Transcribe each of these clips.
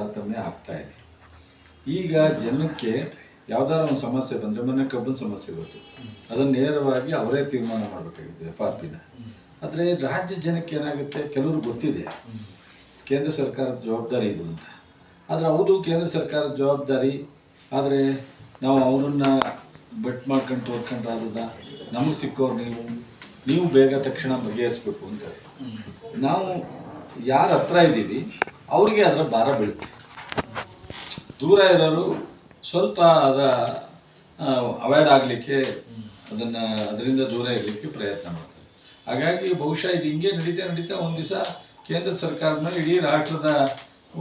ತಾರತಮ್ಯ ಆಗ್ತಾ ಇದೆ. ಈಗ ಜನಕ್ಕೆ ಯಾವ್ದಾದ್ರು ಒಂದು ಸಮಸ್ಯೆ ಬಂದರೆ, ಮೊನ್ನೆ ಕಬ್ಬಿನ ಸಮಸ್ಯೆ ಬಂತು, ಅದನ್ನು ನೇರವಾಗಿ ಅವರೇ ತೀರ್ಮಾನ ಮಾಡಬೇಕಾಗಿತ್ತು FRPನ. ಆದರೆ ರಾಜ್ಯ ಜನಕ್ಕೆ ಏನಾಗುತ್ತೆ, ಕೆಲವರು ಗೊತ್ತಿದೆ ಕೇಂದ್ರ ಸರ್ಕಾರದ ಜವಾಬ್ದಾರಿ ಇದು ಅಂತ. ಆದರೆ ಹೌದು ಕೇಂದ್ರ ಸರ್ಕಾರದ ಜವಾಬ್ದಾರಿ, ಆದರೆ ನಾವು ಅವರನ್ನ ಬೆಟ್ ಮಾಡ್ಕೊಂಡು ತೋರ್ಕೊಂಡ್ರಾದ ನಮಗೆ ಸಿಕ್ಕೋರು ನೀವು ಬೇಗ ತಕ್ಷಣ ಬಗೆಹರಿಸ್ಬೇಕು ಅಂತಾರೆ. ನಾವು ಯಾರ ಹತ್ರ ಇದ್ದೀವಿ ಅವ್ರಿಗೆ ಅದರ ಭಾರ ಬೀಳುತ್ತೆ. ದೂರ ಇರೋರು ಸ್ವಲ್ಪ ಅವಾಯ್ಡ್ ಆಗಲಿಕ್ಕೆ, ಅದರಿಂದ ದೂರ ಇರಲಿಕ್ಕೆ ಪ್ರಯತ್ನ ಮಾಡ್ತಾರೆ. ಹಾಗಾಗಿ ಬಹುಶಃ ಇದು ಹಿಂಗೆ ನಡೀತಾ ಒಂದು ದಿವಸ ಕೇಂದ್ರ ಸರ್ಕಾರದ ಮೇಲೆ ಇಡೀ ರಾಷ್ಟ್ರದ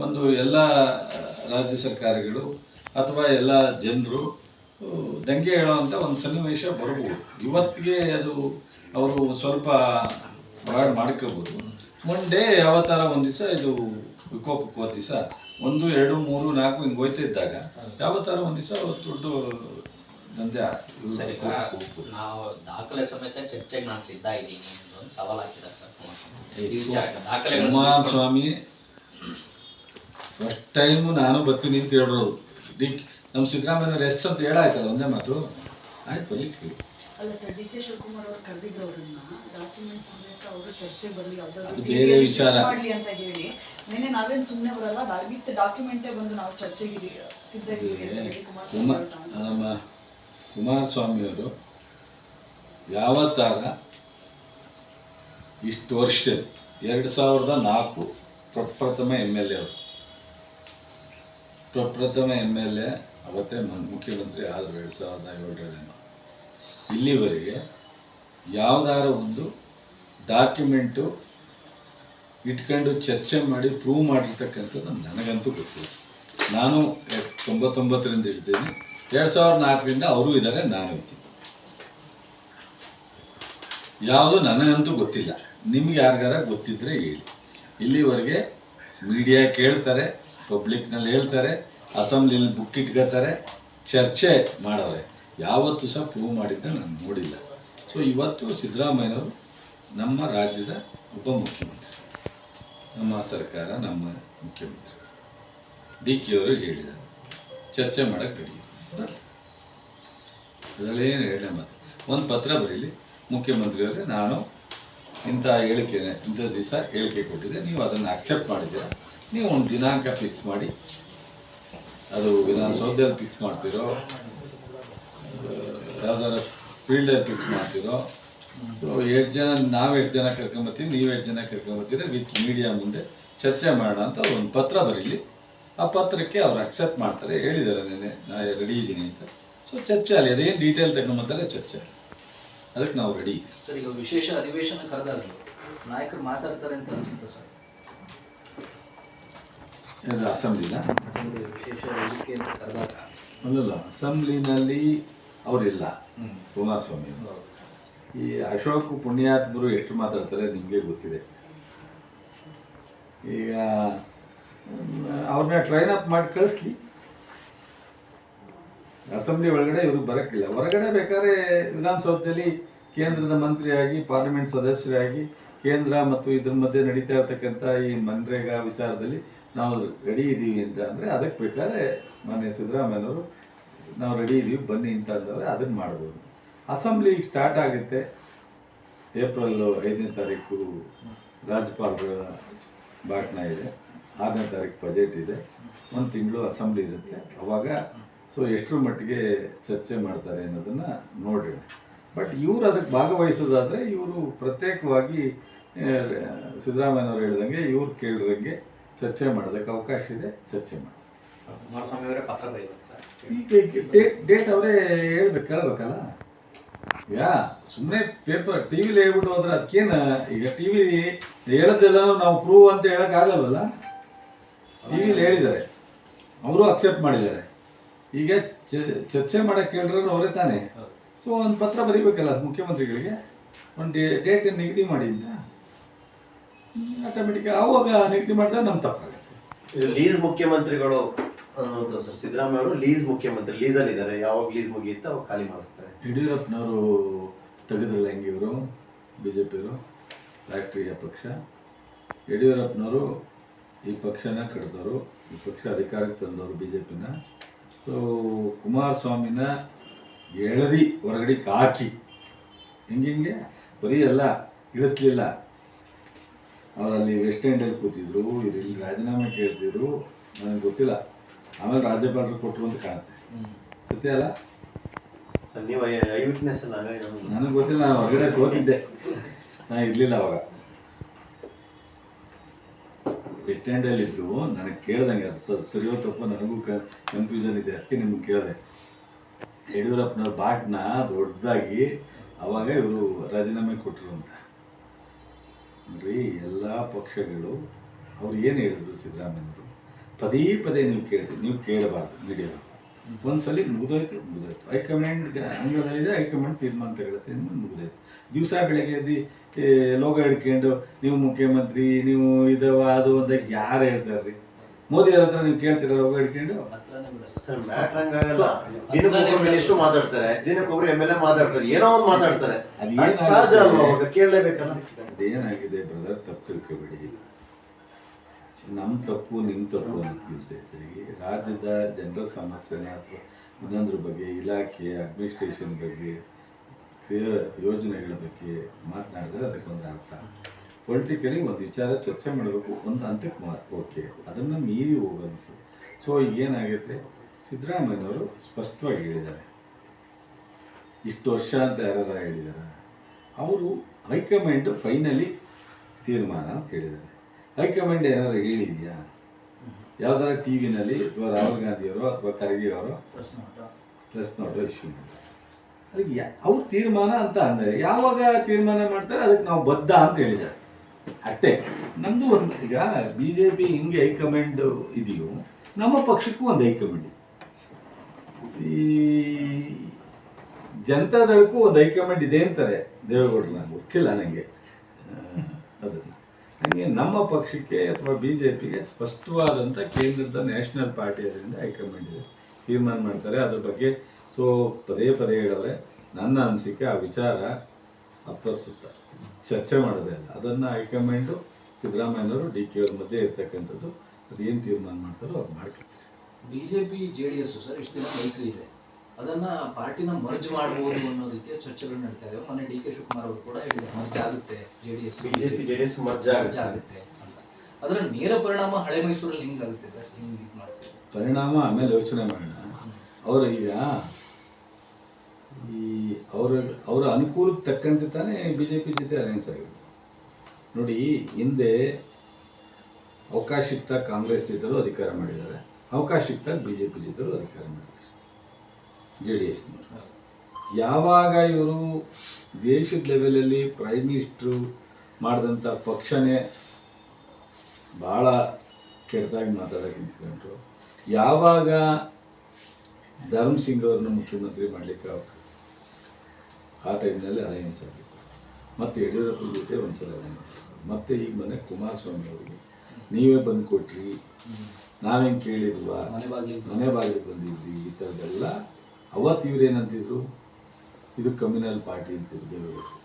ಒಂದು ಎಲ್ಲ ರಾಜ್ಯ ಸರ್ಕಾರಗಳು ಅಥವಾ ಎಲ್ಲ ಜನರು ದಂಗೆ ಹೇಳೋವಂಥ ಒಂದು ಸನ್ನಿವೇಶ ಬರ್ಬೋದು. ಇವತ್ತಿಗೆ ಅದು ಅವರು ಸ್ವಲ್ಪ ಅವಾಯ್ಡ್ ಮಾಡ್ಕೋಬೋದು. ಒನ್ ಡೇ ಯಾವತ್ತಾರ ಒಂದು ದಿವಸ ಇದು ವಿಕೋಪಕ್ಕೆ ಒಂದು ದಿವಸ 1, 2, 3, 4 ಹಿಂಗೆ ಹೋಯ್ತಾ ಇದ್ದಾಗ ಯಾವತ್ತಾರ ಒಂದು ದಿವಸ ದೊಡ್ಡ ದಂಧೆ. ನಾವು ದಾಖಲೆ ಸಮೇತ ಚರ್ಚೆಗೆ ನಾನು ಸಿದ್ಧ ಇದ್ದೀನಿ ಒಂದು ಸವಾಲು ಹಾಕಿದ್ದಾರೆ ಸರ್ ಕುಮಾರಸ್ವಾಮಿ. ಫಸ್ಟ್ ಟೈಮು ನಾನು ಬರ್ತೀನಿ ಅಂತ ಹೇಳಿರೋದು. ನಮ್ಮ ಸಿದ್ದರಾಮಯ್ಯವ್ರ ಎಸ್ ಅಂತ ಹೇಳಾಯ್ತಲ್ಲ, ಒಂದೇ ಮಾತು ಆಯ್ತು ಬರ್ಲಿಕ್ಕೆ. ಅಲ್ಲ ಸರ್, DK ಶಿವಕುಮಾರ್ ಅವರು ಕರೆದಿದ್ರು ಅವರನ್ನ ಡಾಕ್ಯುಮೆಂಟ್ಸ್ ಸಮೇತ ಅವರು ಚರ್ಚೆ ಬರಲಿ, ಅದು ಬೇರೆ ವಿಚಾರ ಮಾಡಲಿ ಅಂತ ಹೇಳಿ. ನಿನ್ನೆ ನಾವೇನು ಸುಮ್ಮನೆ ಬರಲ್ಲ, ವಿತ್ ಡಾಕ್ಯುಮೆಂಟೇ ಬಂದು ನಾವು ಚರ್ಚೆಗೆ ಸಿದ್ಧರಿದ್ದೀವಿ. ನಮ್ಮ ಕುಮಾರಸ್ವಾಮಿಯವರು ಯಾವತ್ತಾರ ಇಷ್ಟು ವರ್ಷದಲ್ಲಿ 2004 ಪ್ರಪ್ರಥಮ MLA ಅವರು, ಪ್ರಪ್ರಥಮ MLA ಅವತ್ತೇ ಮುಖ್ಯಮಂತ್ರಿ ಆದರು 2007 ಇಲ್ಲಿವರೆಗೆ ಯಾವುದಾರ ಒಂದು ಡಾಕ್ಯುಮೆಂಟು ಇಟ್ಕೊಂಡು ಚರ್ಚೆ ಮಾಡಿ ಪ್ರೂವ್ ಮಾಡಿರ್ತಕ್ಕಂಥದ್ದು ನನಗಂತೂ ಗೊತ್ತಿಲ್ಲ. ನಾನು 99ರಿಂದ ಇರ್ತೀನಿ, 2004ರಿಂದ ಅವರು ಇದ್ದಾರೆ, ನಾನು ಇದ್ದೀನಿ. ಯಾವುದು ನನಗಂತೂ ಗೊತ್ತಿಲ್ಲ. ನಿಮ್ಗೆ ಯಾರಿಗಾರ ಗೊತ್ತಿದ್ರೆ ಹೇಳಿ. ಇಲ್ಲಿವರೆಗೆ ಮೀಡಿಯಾ ಕೇಳ್ತಾರೆ, ಪಬ್ಲಿಕ್ನಲ್ಲಿ ಹೇಳ್ತಾರೆ, ಅಸೆಂಬ್ಲಿಯಲ್ಲಿ ಬುಕ್ ಇಟ್ಕೋತಾರೆ, ಚರ್ಚೆ ಮಾಡವ್ರೆ. ಯಾವತ್ತೂ ಸಹ ಪ್ರೂವ್ ಮಾಡಿದ್ದ ನಾನು ನೋಡಿಲ್ಲ. ಸೊ ಇವತ್ತು ಸಿದ್ದರಾಮಯ್ಯನವರು ನಮ್ಮ ರಾಜ್ಯದ ಒಬ್ಬ ಮುಖ್ಯಮಂತ್ರಿ, ನಮ್ಮ ಸರ್ಕಾರ, ನಮ್ಮ ಮುಖ್ಯಮಂತ್ರಿ DK ಅವರು ಹೇಳಿದ್ದಾರೆ ಚರ್ಚೆ ಮಾಡೋಕ್ಕೆ ರೆಡಿ. ಅದರಲ್ಲೇನು ಹೇಳೇ ಮಾತು, ಒಂದು ಪತ್ರ ಬರೀಲಿ ಮುಖ್ಯಮಂತ್ರಿಯವರೇ, ನಾನು ಇಂಥ ಹೇಳಿಕೆನೆ ಇಂಥ ದಿವಸ ಹೇಳಿಕೆ ಕೊಟ್ಟಿದ್ದೆ, ನೀವು ಅದನ್ನು ಅಕ್ಸೆಪ್ಟ್ ಮಾಡಿದ್ದೀರ, ನೀವು ಒಂದು ದಿನಾಂಕ ಫಿಕ್ಸ್ ಮಾಡಿ, ಅದು ವಿಧಾನಸೌಧದಲ್ಲಿ ಫಿಕ್ಸ್ ಮಾಡ್ತಿರೋ, ಯಾವ್ದಾದ್ರು ಫೀಲ್ಡಲ್ಲಿ ಫಿಕ್ಸ್ ಮಾಡ್ತಿರೋ. ಸೊ ನಾವು 8 ಜನ ಕರ್ಕೊಂಬರ್ತೀವಿ, ನೀವು 8 ಜನ ಕರ್ಕೊಂಬರ್ತೀರ, ವಿತ್ ಮೀಡಿಯಾ ಮುಂದೆ ಚರ್ಚೆ ಮಾಡೋಣ ಅಂತ ಒಂದು ಪತ್ರ ಬರೀಲಿ. ಆ ಪತ್ರಕ್ಕೆ ಅವ್ರು ಅಕ್ಸೆಪ್ಟ್ ಮಾಡ್ತಾರೆ, ಹೇಳಿದ್ದಾರೆ ನೆನೆ ನಾನು ರೆಡಿ ಇದ್ದೀನಿ ಅಂತ. ಸೊ ಚರ್ಚೆ ಅಲ್ಲಿ ಅದೇನು ಡೀಟೇಲ್ ತಗೊಂಬರ್ತಾರೆ ಚರ್ಚೆ, ಅದಕ್ಕೆ ನಾವು ರೆಡಿ. ಸರ್, ಈಗ ವಿಶೇಷ ಅಧಿವೇಶನ ಕರೆದಾಗ ನಾಯಕರು ಮಾತಾಡ್ತಾರೆ ಅಂತ ಅನ್ಸುತ್ತೆ ಸರ್. ಅಸೆಂಬ್ಲಿನ ವಿಶೇಷ ವೇದಿಕೆ ಅಂತ ಕರೆದಾಗ ಅಲ್ಲಲ್ಲ, ಅಸೆಂಬ್ಲಿನಲ್ಲಿ ಅವರಿಲ್ಲ ಕುಮಾರಸ್ವಾಮಿ. ಈ ಅಶೋಕ್ ಪುಣ್ಯಾತ್ಮರು ಎಷ್ಟು ಮಾತಾಡ್ತಾರೆ ನಿಮಗೆ ಗೊತ್ತಿದೆ. ಈಗ ಅವ್ರನ್ನ ಟ್ರೈನ್ ಅಪ್ ಮಾಡಿ ಕಳಿಸ್ಲಿ. ಅಸೆಂಬ್ಲಿ ಒಳಗಡೆ ಇವ್ರಿಗೆ ಬರೋಕ್ಕಿಲ್ಲ. ಹೊರಗಡೆ ಬೇಕಾದ್ರೆ ವಿಧಾನಸೌಧದಲ್ಲಿ ಕೇಂದ್ರದ ಮಂತ್ರಿಯಾಗಿ, ಪಾರ್ಲಿಮೆಂಟ್ ಸದಸ್ಯರಾಗಿ, ಕೇಂದ್ರ ಮತ್ತು ಇದ್ರ ಮಧ್ಯೆ ನಡೀತಾ ಇರ್ತಕ್ಕಂಥ ಈ ಮನ್ರೇಗಾ ವಿಚಾರದಲ್ಲಿ ನಾವು ರೆಡಿ ಇದ್ದೀವಿ ಅಂತ ಅಂದರೆ ಅದಕ್ಕೆ ಬೇಕಾದ್ರೆ ಮಾನ್ಯ ಸಿದ್ದರಾಮಯ್ಯನವರು ನಾವು ರೆಡಿ ಇದ್ದೀವಿ ಬನ್ನಿ ಅಂತ ಅಂದರೆ ಅದನ್ನು ಮಾಡ್ಬೋದು. ಅಸೆಂಬ್ಲಿ ಸ್ಟಾರ್ಟ್ ಆಗುತ್ತೆ ಏಪ್ರಿಲ್ 5ನೇ ತಾರೀಕು ರಾಜ್ಯಪಾಲರ ಭಾಷಣ ಇದೆ, 6ನೇ ತಾರೀಕು ಬಜೆಟ್ ಇದೆ, 1 ತಿಂಗಳು ಅಸೆಂಬ್ಲಿ ಇರುತ್ತೆ. ಅವಾಗ ಸೊ ಎಷ್ಟರ ಮಟ್ಟಿಗೆ ಚರ್ಚೆ ಮಾಡ್ತಾರೆ ಅನ್ನೋದನ್ನು ನೋಡ್ರಿ. ಬಟ್ ಇವರು ಅದಕ್ಕೆ ಭಾಗವಹಿಸೋದಾದರೆ ಇವರು ಪ್ರತ್ಯೇಕವಾಗಿ ಸಿದ್ದರಾಮಯ್ಯನವರು ಹೇಳಿದಂಗೆ ಇವ್ರು ಕೇಳಿದಂಗೆ ಚರ್ಚೆ ಮಾಡೋದಕ್ಕೆ ಅವಕಾಶ ಇದೆ, ಚರ್ಚೆ ಮಾಡಿ. ಕುಮಾರಸ್ವಾಮಿ ಅವರೇ ಪತ್ರ ಬರೀತಾರೆ ಸರ್. ಈಗ ಡೇಟ್ ಅವರೇ ಕೇಳಬೇಕಲ್ಲ. ಸುಮ್ಮನೆ ಪೇಪರ್ ಟಿವಿಲಿ ಹೇಳ್ಬಿಟ್ಟು ಹೋದ್ರೆ ಅದಕ್ಕೇನು, ಈಗ ಟಿವಿ ಹೇಳೋದೆಲ್ಲ ನಾವು ಪ್ರೂವ್ ಅಂತ ಹೇಳೋಕ್ಕಾಗಲ್ವಲ್ಲ. ಟಿವಿಲಿ ಹೇಳಿದ್ದಾರೆ, ಅವರು ಅಕ್ಸೆಪ್ಟ್ ಮಾಡಿದ್ದಾರೆ. ಈಗ ಚರ್ಚೆ ಮಾಡೋಕ್ಕೆ ಹೇಳಿರೋರು ಅವರೇ ತಾನೇ. ಸೊ ಒಂದು ಪತ್ರ ಬರೀಬೇಕಲ್ಲ ಮುಖ್ಯಮಂತ್ರಿಗಳಿಗೆ, ಒಂದು ಡೇಟ್ ನಿಗದಿ ಮಾಡಿ ಅಂತ. ಆಟೋಮೆಟಿಕ್ ಆವಾಗ ನಿಗದಿ ಮಾಡಿದಾಗ ನಮ್ಮ ತಪ್ಪಾಗುತ್ತೆ. ಲೀಸ್ ಮುಖ್ಯಮಂತ್ರಿಗಳು ಸರ್, ಸಿದ್ದರಾಮಯ್ಯ ಅವರು ಲೀಸ್ ಮುಖ್ಯಮಂತ್ರಿ, ಲೀಸಲ್ಲಿ ಇದ್ದಾರೆ. ಯಾವಾಗ ಲೀಸ್ ಮುಗಿಯುತ್ತೆ ಅವಾಗ ಖಾಲಿ ಮಾಡಿಸ್ತಾರೆ. ಯಡಿಯೂರಪ್ಪನವರು ತೆಗೆದ್ರಲ್ಲ ಹೆಂಗೆ, ಇವರು BJP ಅವರು ರಾಷ್ಟ್ರೀಯ ಪಕ್ಷ. ಯಡಿಯೂರಪ್ಪನವರು ಈ ಪಕ್ಷನ ಕಡ್ದವರು, ಈ ಪಕ್ಷ ಅಧಿಕಾರಕ್ಕೆ ತಂದವರು ಬಿ ಜೆ ಪಿನ. ಸೊ ಕುಮಾರಸ್ವಾಮಿನ ಎಳೆದಿ ಹೊರಗಡೆಗೆ ಹಾಕಿ ಹಿಂಗೆ ಬರೀ ಎಲ್ಲ ಇಳಿಸ್ಲಿಲ್ಲ. ಅವರಲ್ಲಿ ವೆಸ್ಟ್ ಎಂಡಲ್ಲಿ ಕೂತಿದ್ರು, ಇಲ್ಲಿ ರಾಜೀನಾಮೆ ಕೇಳ್ತಿದ್ರು, ನನಗೆ ಗೊತ್ತಿಲ್ಲ. ಆಮೇಲೆ ರಾಜ್ಯಪಾಲರು ಕೊಟ್ಟರು ಅಂತ ಕಾಣುತ್ತೆ, ಸತ್ಯ ಅಲ್ಲ? ನೀವು ಐ ವಿಟ್ನೆಸ್ ನನಗೆ ಗೊತ್ತಿಲ್ಲ, ನಾನು ಹೊರಗಡೆ ಸೋತಿದ್ದೆ, ನಾನು ಇರಲಿಲ್ಲ ಅವಾಗ. ವೆಸ್ಟ್ ಎಂಡಲ್ಲಿ ಇದ್ರು, ನನಗೆ ಕೇಳ್ದಂಗೆ ಅದು ಸರಿಯೋ ತಪ್ಪು ನನಗೂ ಕನ್ಫ್ಯೂಷನ್ ಇದೆ, ಅದಕ್ಕೆ ನಿಮ್ಗೆ ಕೇಳಿದೆ. ಯಡಿಯೂರಪ್ಪನವ್ರ ಬಾಟ್ನ ದೊಡ್ಡದಾಗಿ ಅವಾಗ ಇವರು ರಾಜೀನಾಮೆ ಕೊಟ್ಟರು ಅಂತ. ನೋಡ್ರಿ, ಎಲ್ಲ ಪಕ್ಷಗಳು ಅವ್ರು ಏನು ಹೇಳಿದ್ರು ಸಿದ್ದರಾಮಯ್ಯವರು, ಪದೇ ಪದೇ ನೀವು ಕೇಳ್ತೀವಿ, ನೀವು ಕೇಳಬಾರ್ದು ಮೀಡಿಯಾ. ಒಂದ್ಸಲಿ ಮುಗಿದೋಯ್ತು. ಹೈಕಮಾಂಡ್ ಅಂಗಳದಲ್ಲಿದೆ, ಹೈಕಮಾಂಡ್ ತೀರ್ಮಾನ ತಗೊಳುತ್ತೆ, ಮುಗಿದೋಯ್ತು. ದಿವಸ ಬೆಳಗ್ಗೆ ಎದ್ದು ಲೋಗ ಹಿಡ್ಕೊಂಡು ನೀವು ಮುಖ್ಯಮಂತ್ರಿ, ನೀವು ಇದು ಅದು ಅಂತ ಯಾರು ಹೇಳ್ತಾರ್ರಿ? ಮೋದಿ ಅವ್ರ ಹತ್ರ ನೀವು ಕೇಳ್ತೀರ ಲೋಗ ಹಿಡ್ಕೊಂಡು? ದಿನಕ್ಕೊಬ್ಬರು ಮಿನಿಸ್ಟರ್ ಮಾತಾಡ್ತಾರೆ, ದಿನಕ್ಕೊಬ್ರು MLA ಮಾತಾಡ್ತಾರೆ, ಏನೋ ಒಂದು ಮಾತಾಡ್ತಾರೆ. ಸಹಜ ಅಲ್ವಾ, ಅವಾಗ ಕೇಳಲೇಬೇಕಲ್ಲ. ಅದೇನಾಗಿದೆ ಬ್ರದರ್, ತಪ್ಪು ತಿಳ್ಕೊಬೇಡಿ. ನಮ್ಮ ತಪ್ಪು ನಿಮ್ಮ ತಪ್ಪು ಅನ್ನೋದಕ್ಕಿಂತ ಹೆಚ್ಚಾಗಿ ರಾಜ್ಯದ ಜನರ ಸಮಸ್ಯೆನ ಅಥವಾ ಇನ್ನೊಂದ್ರ ಬಗ್ಗೆ, ಇಲಾಖೆ ಅಡ್ಮಿನಿಸ್ಟ್ರೇಷನ್ ಬಗ್ಗೆ, ಯೋಜನೆಗಳ ಬಗ್ಗೆ ಮಾತನಾಡಿದ್ರೆ ಅದಕ್ಕೊಂದು ಅರ್ಥ. ಪೊಲಿಟಿಕಲಿ ಒಂದು ವಿಚಾರ ಚರ್ಚೆ ಮಾಡಬೇಕು, ಒಂದು ಹಂತಕ್ಕೆ ಓಕೆ, ಅದನ್ನು ಮೀರಿ ಹೋಗೋದು. ಸೊ ಏನಾಗುತ್ತೆ, ಸಿದ್ದರಾಮಯ್ಯನವರು ಸ್ಪಷ್ಟವಾಗಿ ಹೇಳಿದ್ದಾರೆ. ಇಷ್ಟು ವರ್ಷ ಅಂತ ಯಾರು ಹೇಳಿದ್ದಾರೆ? ಅವರು ಹೈಕಮಾಂಡ್ ಫೈನಲಿ ತೀರ್ಮಾನ ಅಂತ ಹೇಳಿದ್ದಾರೆ. ಹೈಕಮಾಂಡ್ ಏನಾದ್ರು ಹೇಳಿದೆಯಾ? ಯಾವ್ದಾರ ಟಿ ವಿನಲ್ಲಿ ಅಥವಾ ರಾಹುಲ್ ಗಾಂಧಿಯವರು ಅಥವಾ ಖರ್ಗೆ ಅವರು ಪ್ರೆಸ್ ನೋಟೋ ಇಶ್ಯೂ ಮಾಡಿದ್ದಾರೆ. ಅದಕ್ಕೆ ಅವ್ರ ತೀರ್ಮಾನ ಅಂತ ಅಂದರೆ ಯಾವಾಗ ತೀರ್ಮಾನ ಮಾಡ್ತಾರೆ ಅದಕ್ಕೆ ನಾವು ಬದ್ಧ ಅಂತ ಹೇಳಿದ್ದಾರೆ ಅಷ್ಟೇ. ನಮ್ಮದು ಒಂದು, ಈಗ ಬಿ ಜೆ ಪಿ ಹಿಂಗೆ ಹೈಕಮಾಂಡ್ ಇದೆಯೋ, ನಮ್ಮ ಪಕ್ಷಕ್ಕೂ ಒಂದು ಹೈಕಮಾಂಡ್ ಇದೆ. ಈ ಜನತಾದಳಕ್ಕೂ ಒಂದು ಹೈಕಮಾಂಡ್ ಇದೆ ಅಂತಾರೆ ದೇವೇಗೌಡರು, ನನಗೆ ಗೊತ್ತಿಲ್ಲ ನನಗೆ ಅದನ್ನು. ಹಾಗೆ ನಮ್ಮ ಪಕ್ಷಕ್ಕೆ ಅಥವಾ ಬಿ ಜೆ ಪಿಗೆ ಸ್ಪಷ್ಟವಾದಂಥ ಕೇಂದ್ರದ ನ್ಯಾಷನಲ್ ಪಾರ್ಟಿ ಅದರಿಂದ ಹೈಕಮಾಂಡ್ ಇದೆ, ತೀರ್ಮಾನ ಮಾಡ್ತಾರೆ ಅದ್ರ ಬಗ್ಗೆ. ಸೊ ಪದೇ ಪದೇ ಹೇಳಿದ್ರೆ ನನ್ನ ಅನಿಸಿಕೆ ಆ ವಿಚಾರ ಅಪ್ರಸ್ತುತ, ಚರ್ಚೆ ಮಾಡೋದೇ ಅಲ್ಲ. ಅದನ್ನು ಹೈಕಮಾಂಡು ಸಿದ್ದರಾಮಯ್ಯನವರು ಡಿ ಕೆ ಅವ್ರ ಮಧ್ಯೆ ಇರ್ತಕ್ಕಂಥದ್ದು, ಅದೇನು ತೀರ್ಮಾನ ಮಾಡ್ತಾರೋ ಅವ್ರು ಮಾಡ್ಕೊತಾರೆ. ಬಿಜೆಪಿ JDS ಸರ್ ಇಷ್ಟು ದಿನ ಮೈತ್ರಿ ಇದೆ, ಅದನ್ನ ಪಾರ್ಟಿನ ಮರ್ಜ್ ಮಾಡಬಹುದು ಅನ್ನೋ ರೀತಿಯ ಚರ್ಚೆಗಳು ನಡೀತಾ ಇದೆ. ಮೊನ್ನೆ DK ಶಿವಕುಮಾರ್ ಅವರು ಕೂಡ ಹೇಳಿದ್ದಾರೆ ಮರ್ಜ್ ಆಗುತ್ತೆ, JDS ಮರ್ಜ್ ಆಗುತ್ತೆ ಅಂತ. ಅದರ ನೇರ ಪರಿಣಾಮ ಹಳೆ ಮೈಸೂರಲ್ಲಿ ಹಿಂಗ್ ಆಗುತ್ತೆ ಸರ್, ಹಿಂಗ್ ಇದು ಮಾಡ್ತಾರೆ ಪರಿಣಾಮ. ಆಮೇಲೆ ಯೋಚನೆ ಮಾಡೋಣ, ಅವರ ಈಗ ಈ ಅವರ ಅನುಕೂಲಕ್ಕೆ ತಕ್ಕಂತೆ ತಾನೇ ಬಿ ಜೆ ಪಿ ಜೊತೆ ಅಲಯನ್ಸ್ ಆಗಿರುತ್ತೆ. ನೋಡಿ, ಹಿಂದೆ ಅವಕಾಶಯುಕ್ತ ಕಾಂಗ್ರೆಸ್ ಜೊತೆಲೂ ಅಧಿಕಾರ ಮಾಡಿದ್ದಾರೆ, ಅವಕಾಶಯುಕ್ತ ಬಿ ಜೆ ಪಿ ಜೊತೆಲೂ ಅಧಿಕಾರ ಮಾಡಿದ್ದಾರೆ JDSನವರು. ಯಾವಾಗ ಇವರು ದೇಶದ ಲೆವೆಲಲ್ಲಿ ಪ್ರೈಮ್ ಮಿನಿಸ್ಟ್ರು ಮಾಡಿದಂಥ ಪಕ್ಷನೇ ಭಾಳ ಕೆಟ್ಟದಾಗಿ ಮಾತಾಡೋಕೆ ನಿಂತ್ಕೊಂಡ್ರು, ಯಾವಾಗ ಧರ್ಮ್ ಸಿಂಗ್ ಅವ್ರನ್ನ ಮುಖ್ಯಮಂತ್ರಿ ಮಾಡಲಿಕ್ಕೆ ಆ ಟೈಮ್ನಲ್ಲಿ ಅಲಯನ್ಸ್ ಆಗಿತ್ತು, ಮತ್ತು ಯಡಿಯೂರಪ್ಪ ಜೊತೆ ಒಂದ್ಸಲ ಅಲಯನ್ಸ್, ಮತ್ತು ಈಗ ಮೊನ್ನೆ ಕುಮಾರಸ್ವಾಮಿ ಅವರಿಗೆ ನೀವೇ ಬಂದು ಕೊಟ್ರಿ, ನಾವೇನು ಕೇಳಿದ್ವಾ, ಮನೆ ಬಾಗಿಲಿಗೆ ಬಂದಿದ್ವಿ, ಈ ಥರದ್ದೆಲ್ಲ. ಅವತ್ತು ಇವ್ರೇನಂತಿದ್ರು, ಇದು ಕಮ್ಯುನಲ್ ಪಾರ್ಟಿ ಅಂತಿದ್ರು ದೇವೇಗೌಡರು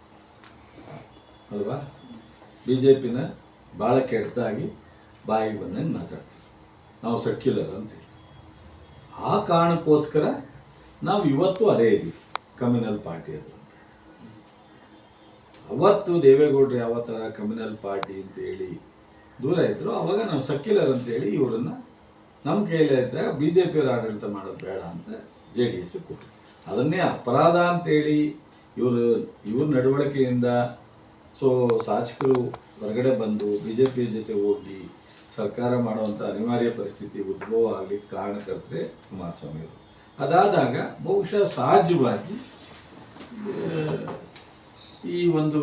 ಅಲ್ವಾ? ಬಿ ಜೆ ಪಿನ ಭಾಳ ಕೆಟ್ಟದಾಗಿ ಬಾಯಿಗೆ ಬಂದಂಗೆ ಮಾತಾಡ್ತೀವಿ, ನಾವು ಸೆಕ್ಯುಲರ್ ಅಂತ ಹೇಳ್ತೀವಿ. ಆ ಕಾರಣಕ್ಕೋಸ್ಕರ ನಾವು ಇವತ್ತು ಅದೇ ಇದ್ದೀವಿ, ಕಮ್ಯುನಲ್ ಪಾರ್ಟಿ ಅದು ಅಂತ. ಅವತ್ತು ದೇವೇಗೌಡರು ಯಾವ ಥರ ಕಮ್ಯುನಲ್ ಪಾರ್ಟಿ ಅಂತೇಳಿ ದೂರ ಇದ್ದರು, ಅವಾಗ ನಾವು ಸೆಕ್ಯುಲರ್ ಅಂತೇಳಿ ಇವರನ್ನು ನಮ್ಮ ಕೈಯಲ್ಲಿ ಇದ್ದಾಗ ಬಿ ಜೆ ಪಿಯವ್ರ ಆಡಳಿತ ಮಾಡೋದು ಬೇಡ ಅಂತ JDS ಕೊಟ್ಟರು. ಅದನ್ನೇ ಅಪರಾಧ ಅಂತೇಳಿ ಇವ್ರ ನಡವಳಿಕೆಯಿಂದ ಸೊ ಶಾಸಕರು ಹೊರಗಡೆ ಬಂದು ಬಿ ಜೆ ಪಿ ಜೊತೆ ಹೋಗಿ ಸರ್ಕಾರ ಮಾಡುವಂಥ ಅನಿವಾರ್ಯ ಪರಿಸ್ಥಿತಿ ಉದ್ಭವ ಆಗಲಿಕ್ಕೆ ಕಾರಣಕರ್ತರೆ ಕುಮಾರಸ್ವಾಮಿಯವರು. ಅದಾದಾಗ ಬಹುಶಃ ಸಹಜವಾಗಿ ಈ ಒಂದು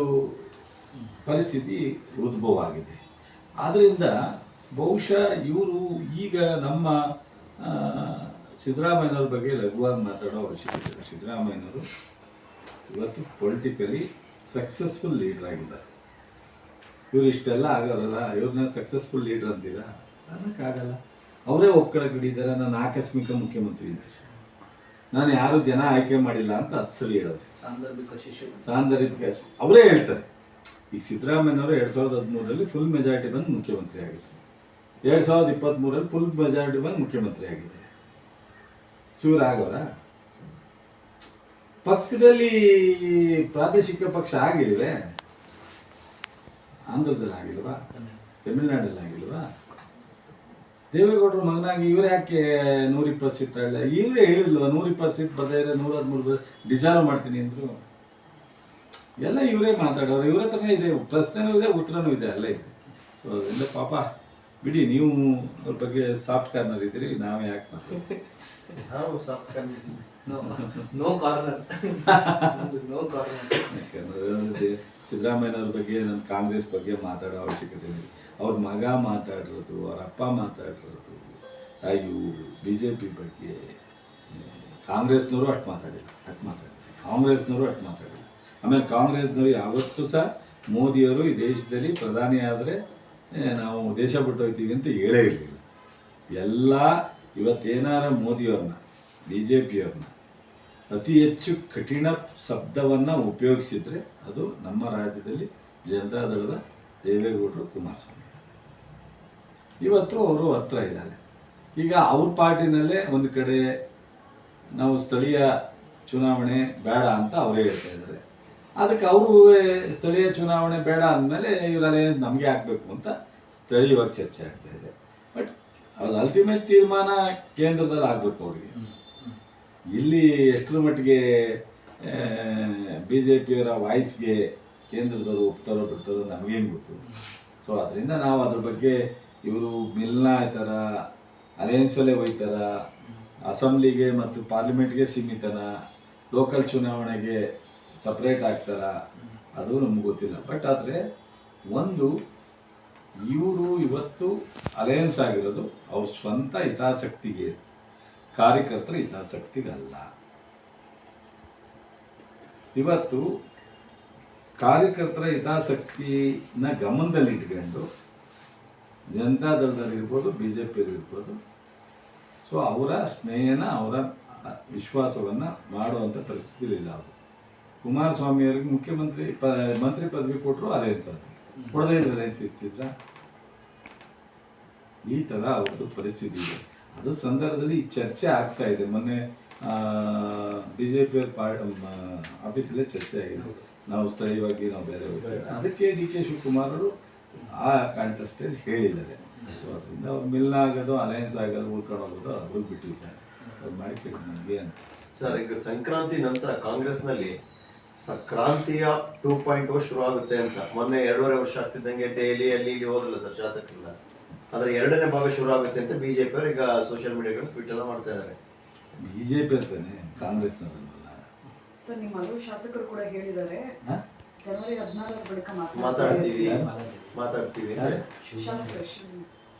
ಪರಿಸ್ಥಿತಿ ಉದ್ಭವ ಆಗಿದೆ. ಆದ್ದರಿಂದ ಬಹುಶಃ ಇವರು ಈಗ ನಮ್ಮ ಸಿದ್ದರಾಮಯ್ಯನವ್ರ ಬಗ್ಗೆ ಲಘುವಾಗಿ ಮಾತಾಡೋ ಅವಶ್ಯಕತೆ ಇಲ್ಲ. ಸಿದ್ದರಾಮಯ್ಯನವರು ಇವತ್ತು ಪೊಲಿಟಿಕಲಿ ಸಕ್ಸಸ್ಫುಲ್ ಲೀಡರ್ ಆಗಿದ್ದಾರೆ. ಇವ್ರು ಇಷ್ಟೆಲ್ಲ ಆಗೋರಲ್ಲ, ಇವ್ರನ್ನ ಸಕ್ಸಸ್ಫುಲ್ ಲೀಡರ್ ಅಂತೀರಾ? ಅನ್ನೋಕ್ಕಾಗಲ್ಲ. ಅವರೇ ಒಪ್ಕೊಳಕ್ಕೆ ಹಿಡಿದಾರೆ, ನಾನು ಆಕಸ್ಮಿಕ ಮುಖ್ಯಮಂತ್ರಿ ಅಂತ, ನಾನು ಯಾರು ಜನ ಆಯ್ಕೆ ಮಾಡಿಲ್ಲ ಅಂತ ಹತ್ಸಲಿ ಹೇಳೋದು, ಸಾಂದರ್ಭಿಕ ಅವರೇ ಹೇಳ್ತಾರೆ. ಈಗ ಸಿದ್ದರಾಮಯ್ಯನವರು 2013 ಫುಲ್ ಮೆಜಾರಿಟಿ ಬಂದು ಮುಖ್ಯಮಂತ್ರಿ ಆಗಿತ್ತು. 2023 ಫುಲ್ ಮೆಜಾರಿಟಿ ಬಂದು ಮುಖ್ಯಮಂತ್ರಿ ಆಗಿದೆ. ಶಿವರಾಘವರ ಪಕ್ಕದಲ್ಲಿ ಪ್ರಾದೇಶಿಕ ಪಕ್ಷ ಆಗಿಲ್ವೇ? ಆಂಧ್ರದಲ್ಲಿ ಆಗಿಲ್ವಾ? ತಮಿಳುನಾಡಲ್ಲಿ ಆಗಿಲ್ವಾ? ದೇವೇಗೌಡರ ಮಗನಾಗಿ ಇವ್ರು ಯಾಕೆ 120 ಸೀಟ್ ತಗೊಳ್ಳ? ಇವರೇ ಹೇಳಿಲ್ವ 120 ಸೀಟ್ ಬರದೇ ಇದ್ರೆ 113 ಡಿಸಾಲ್ವ್ ಮಾಡ್ತೀನಿ ಅಂದರು. ಎಲ್ಲ ಇವರೇ ಮಾತಾಡೋರು, ಇವ್ರ ಹತ್ರನೇ ಇದೆ, ಪ್ರಶ್ನೆನೂ ಇದೆ, ಉತ್ತರನೂ ಇದೆ, ಅಲ್ಲೇ ಇದೆ. ಸೊ ಅದರಿಂದ ಪಾಪ ಬಿಡಿ, ನೀವು ಅವ್ರ ಬಗ್ಗೆ ಸಾಫ್ಟ್ ಕಾರ್ನರ್ ಇದ್ದೀರಿ, ನಾವೇ ಯಾಕೆ ಮಾಡ್ತೀವಿ? ನಾವು soft no corner no corner. ಯಾಕಂದ್ರೆ ಸಿದ್ದರಾಮಯ್ಯನವ್ರ ಬಗ್ಗೆ ನಮ್ಮ ಕಾಂಗ್ರೆಸ್ ಬಗ್ಗೆ ಮಾತಾಡೋ ಅವಶ್ಯಕತೆ ಇದೆ. ಅವ್ರ ಮಗ ಮಾತಾಡಿರೋದು, ಅವ್ರ ಅಪ್ಪ ಮಾತಾಡಿರೋದು, ಇವರು ಬಿ ಜೆ ಪಿ ಬಗ್ಗೆ ಕಾಂಗ್ರೆಸ್ನವರು ಅಷ್ಟು ಮಾತಾಡಿಲ್ಲ. ಕಾಂಗ್ರೆಸ್ನವರು ಅಷ್ಟು ಮಾತಾಡಿಲ್ಲ. ಆಮೇಲೆ ಕಾಂಗ್ರೆಸ್ನವರು ಯಾವತ್ತೂ ಸಹ ಮೋದಿಯವರು ಈ ದೇಶದಲ್ಲಿ ಪ್ರಧಾನಿ ಆದರೆ ನಾವು ದೇಶ ಬಿಟ್ಟು ಹೋಗ್ತೀವಿ ಅಂತ ಹೇಳೇ ಇರಲಿಲ್ಲ. ಎಲ್ಲ ಇವತ್ತೇನಾರ ಮೋದಿಯವ್ರನ್ನ, ಬಿ ಜೆ ಪಿಯವ್ರನ್ನ ಅತಿ ಹೆಚ್ಚು ಕಠಿಣ ಶಬ್ದವನ್ನು ಉಪಯೋಗಿಸಿದರೆ ಅದು ನಮ್ಮ ರಾಜ್ಯದಲ್ಲಿ ಜನತಾದಳದ ದೇವೇಗೌಡರು, ಕುಮಾರಸ್ವಾಮಿ. ಇವತ್ತು ಅವರು ಹತ್ರ ಇದ್ದಾರೆ. ಈಗ ಅವ್ರ ಪಾರ್ಟಿನಲ್ಲೇ ಒಂದು ಕಡೆ ನಾವು ಸ್ಥಳೀಯ ಚುನಾವಣೆ ಬೇಡ ಅಂತ ಅವರೇ ಹೇಳ್ತಾ ಇದ್ದಾರೆ. ಅದಕ್ಕೆ ಅವರು ಸ್ಥಳೀಯ ಚುನಾವಣೆ ಬೇಡ ಅಂದಮೇಲೆ ಇವರಲ್ಲೇ ನಮಗೆ ಆಗಬೇಕು ಅಂತ ಸ್ಥಳೀಯವಾಗಿ ಚರ್ಚೆ ಆಗ್ತಾ ಇದೆ. ಬಟ್ ಅದು ಅಲ್ಟಿಮೇಟ್ ತೀರ್ಮಾನ ಕೇಂದ್ರದಲ್ಲಿ ಆಗಬೇಕು ಅವ್ರಿಗೆ. ಇಲ್ಲಿ ಎಷ್ಟರ ಮಟ್ಟಿಗೆ ಬಿ ಜೆ ಪಿಯವರ ವಾಯ್ಸ್ಗೆ ಕೇಂದ್ರದವರು ಒಪ್ತಾರೋ ಬಿಡ್ತಾರೋ ನಮಗೇನು ಗೊತ್ತು. ಸೊ ಅದರಿಂದ ನಾವು ಅದ್ರ ಬಗ್ಗೆ ಇವರು ಮಿಲ್ನ ಆಯ್ತಾರ, ಅಲಯನ್ಸಲ್ಲೇ ಹೋಯ್ತಾರ, ಅಸೆಂಬ್ಲಿಗೆ ಮತ್ತು ಪಾರ್ಲಿಮೆಂಟ್ಗೆ ಸೀಮಿತನ, ಲೋಕಲ್ ಚುನಾವಣೆಗೆ ಸಪ್ರೇಟ್ ಆಗ್ತಾರ, ಅದು ನಮ್ಗೆ ಗೊತ್ತಿಲ್ಲ. ಬಟ್ ಆದರೆ ಒಂದು, ಇವರು ಇವತ್ತು ಅಲಯನ್ಸ್ ಆಗಿರೋದು ಅವ್ರ ಸ್ವಂತ ಹಿತಾಸಕ್ತಿಗೆ, ಕಾರ್ಯಕರ್ತರ ಹಿತಾಸಕ್ತಿಗಲ್ಲ. ಇವತ್ತು ಕಾರ್ಯಕರ್ತರ ಹಿತಾಸಕ್ತಿನ ಗಮನದಲ್ಲಿಟ್ಕೊಂಡು ಜನತಾದಳದಲ್ಲಿರ್ಬೋದು, ಬಿ ಜೆ ಪಿಯಲ್ಲಿರ್ಬೋದು, ಸೊ ಅವರ ಸ್ನೇಹನ, ಅವರ ವಿಶ್ವಾಸವನ್ನು ಮಾಡುವಂಥ ಪರಿಸ್ಥಿತಿಲಿಲ್ಲ ಅವರು. ಕುಮಾರಸ್ವಾಮಿಯವರಿಗೆ ಮಂತ್ರಿ ಪದವಿ ಕೊಟ್ಟರು, ಅಲಯನ್ಸ್ ಅಂತ ಕೊಡದೇ ಇದ್ರೆ ಅಲಯನ್ಸ್ ಇರ್ತಿದ್ರ? ಈ ಥರ ಅವ್ರದ್ದು ಪರಿಸ್ಥಿತಿ ಇದೆ. ಅದು ಸಂದರ್ಭದಲ್ಲಿ ಈ ಚರ್ಚೆ ಆಗ್ತಾ ಇದೆ. ಮೊನ್ನೆ ಬಿ ಜೆ ಪಿಯವ್ರ ಆಫೀಸಲ್ಲೇ ಚರ್ಚೆ ಆಗಿದೆ, ನಾವು ಸ್ಥಳೀಯವಾಗಿ ನಾವು ಬೇರೆ ಹೋಗ್ತೇವೆ. ಅದಕ್ಕೆ ಡಿ ಕೆ ಶಿವಕುಮಾರ್ ಅವರು ಆ ಕಾಂಟೆಸ್ಟೇ ಹೇಳಿದ್ದಾರೆ. ಸೊ ಅದರಿಂದ ಅವ್ರು ಮಿಲ್ನ ಆಗೋದು, ಅಲಯನ್ಸ್ ಆಗೋದು, ಉಳ್ಕೊಂಡು ಹೋಗೋದು ಅವ್ರಿಗೆ ಬಿಟ್ಟು ವಿಚಾರ. ಅವ್ರು ಮಾಡಿಕೊಳ್ಳಿ ನಮಗೆ ಅಂತ. ಸರ್, ಈಗ ಸಂಕ್ರಾಂತಿ ನಂತರ ಕಾಂಗ್ರೆಸ್ನಲ್ಲಿ ಕ್ರಾಂತಿಯ 2.0 ಶುರು ಆಗುತ್ತೆ ಅಂತ ಮೊನ್ನೆ 2.5 ವರ್ಷ ಆಗ್ತಿದ್ದಂಗೆ ಡೈಲಿ ಅಲ್ಲಿ ಇಲ್ಲಿ ಹೋದ್ರಲ್ಲ ಸರ್ ಶಾಸಕರನ್ನ, ಅದರ 2ನೇ ಭಾಗ ಶುರು ಆಗುತ್ತೆ ಅಂತ ಬಿಜೆಪಿ ಅವರು ಈಗ ಸೋಷಿಯಲ್ ಮೀಡಿಯಾಗಳು ಟ್ವೀಟ್ ಎಲ್ಲ ಮಾಡ್ತಾ ಇದ್ದಾರೆ. ಬಿಜೆಪಿ ಇರ್ತಾನೆ, ಕಾಂಗ್ರೆಸ್ನವರಲ್ಲ ಸರ್. ನಿಮ್ಮ ಹಲವು ಶಾಸಕರು ಕೂಡ ಹೇಳಿದ್ದಾರೆ ಜನವರಿ 14 ಬಳಿಕ ಮಾತಾಡ್ತೀವಿ ಶಾಸಕರು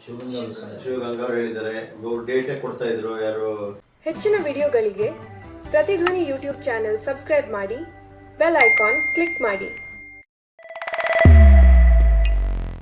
ಶಿವಗಂಗಾ ಅವರು ಹೇಳಿದ್ದಾರೆ. ಡೇಟೇ ಕೊಡ್ತಾ ಇದ್ರು ಯಾರು. ಹೆಚ್ಚಿನ ವಿಡಿಯೋಗಳಿಗೆ ಪ್ರತಿಧ್ವನಿ ಯೂಟ್ಯೂಬ್ ಚಾನೆಲ್ ಸಬ್ಸ್ಕ್ರೈಬ್ ಮಾಡಿ, ಬೆಲ್ ಐಕಾನ್ ಕ್ಲಿಕ್ ಮಾಡಿ.